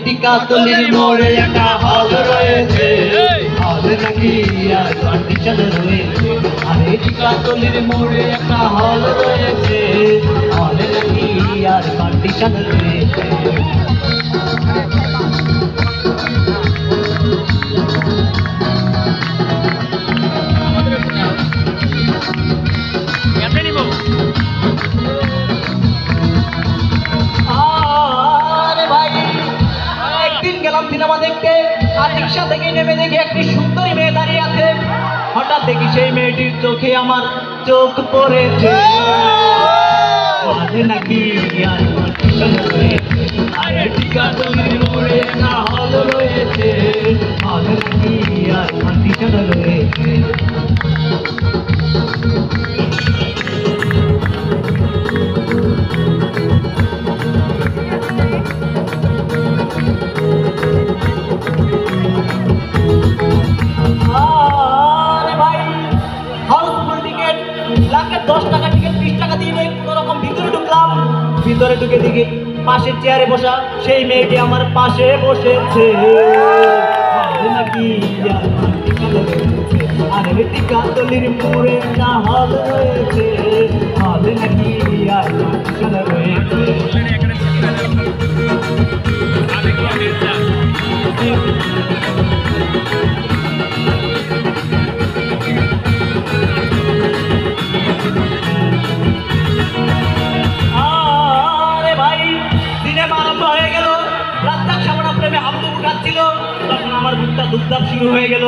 টিকাতলির মোড়ে একটা হল রয়েছে, হল নাকি আর কন্ডিশন রয়েছে। আরে টিকাতলির মোড়ে একটা হল রয়েছে, হল নাকি আর কন্ডিশন রয়েছে। সিনেমা দেখতে আর রিক্সা থেকে নেমে দেখি একটি সুন্দরী মেয়ে দাঁড়িয়ে আছে। হঠাৎ দেখি সেই মেয়েটির চোখে আমার চোখ পড়েছে। নাকি আরে টিকাতলির মোড়ে একটা হল রয়েছে, হল নাকি আর কন্ডিশন রয়েছে। লাখে 10 টাকা টিকিট 20 টাকা দিয়ে কোনো রকম ভিতরে ঢুকলাম। ভিতরে ঢুকে দেখি পাশের চেয়ারে বসা সেই মেয়েটি আমার পাশে বসেছে। নাকি আরে টিকাতলির মোড়ে একটা হল রয়েছে, হল নাকি আর কন্ডিশন রয়েছে। আমার বুকটা ধুপধাপ শুরু হয়ে গেল।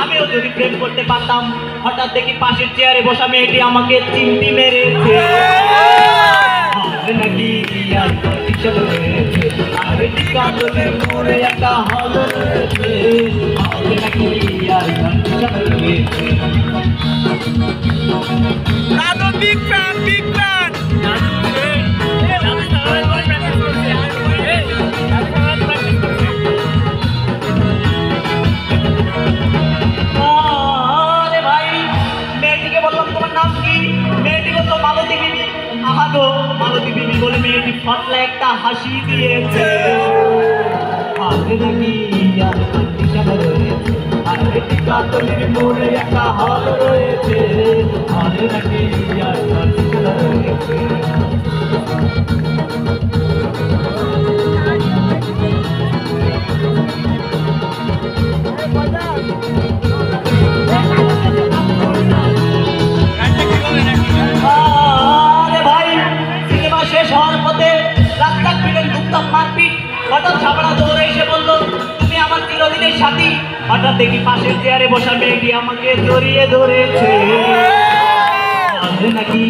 আমিও যদি প্রেম করতে পারতাম। হঠাৎ দেখি পাশের চেয়ারে বসা মেয়েটি আমাকে চিমটি মেরেছে। নাকি আর কন্ডিশন রয়েছে। আরে টিকাতলির মোড়ে একটা হল রয়েছে, হল নাকি আর কন্ডিশন রয়েছে। Big fan big fan. Malati Bibi বলে মেয়েটি ফটলা একটা হাসি দিয়েছে। নাকি আর কন্ডিশন রয়েছে। আরে টিকাতলির মোড়ে একটা হল রয়েছে, হল নাকি আর কন্ডিশন রয়েছে। হঠাৎ ঝামেলা দৌড়ে এসে বললো, তুমি আমার চিরদিনের সাথী। হঠাৎ দেখি পাশের চেয়ারে বসা মেয়েটি আমাকে জড়িয়ে ধরেছে। নাকি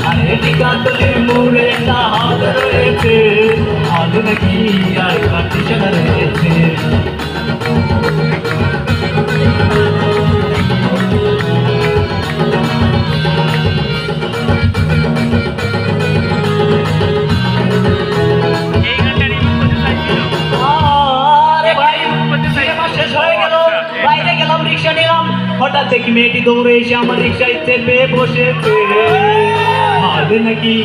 আরে টিকাতলির মোড়ে একটা হল রয়েছে, হল নাকি আর কন্ডিশন রয়েছে। হঠাৎ দেখি মেয়েটি দৌড়ে এসে আমার রিক্সায় চেপে বসেছে। নাকি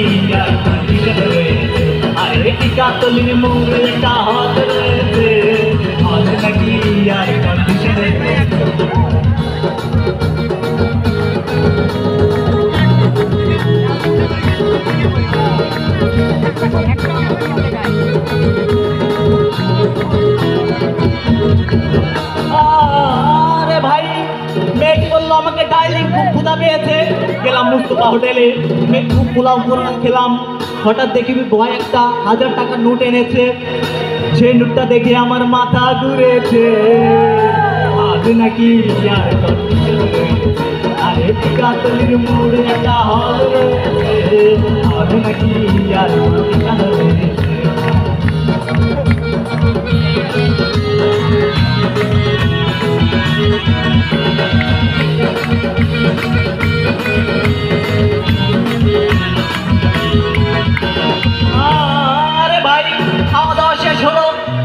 আর কন্ডিশন রয়েছে। আরে টিকাতলির মোড়ে একটা হল রয়েছে, হল নাকি আর কন্ডিশন রয়েছে। আমাকে ডাইলিং খুব ক্ষুধা পেয়েছে। গেলাম মুস্তফা হোটেলে, খুব পোলাও খেলাম। হঠাৎ দেখি ভয় একটা 1000 টাকার নোট এনেছে। সেই নোটটা দেখে আমার মাথা ঘুরেছে। নাকি আর কন্ডিশন রয়েছে। আরে টিকাতলির মোড়ে একটা হল রয়েছে, হল নাকি আর কন্ডিশন রয়েছে।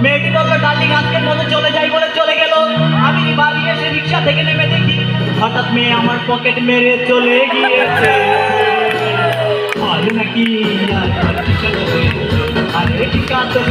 মেয়েটি বললো, ডার্লিং আজকের মতো চলে যাই বলে চলে গেল। আমি বাড়ি এসে রিক্সা থেকে নেমে দেখি হঠাৎ মেয়ে আমার পকেট মেরে চলে গিয়েছে। হয় নাকি আর টিকা তো আরে টিকা তো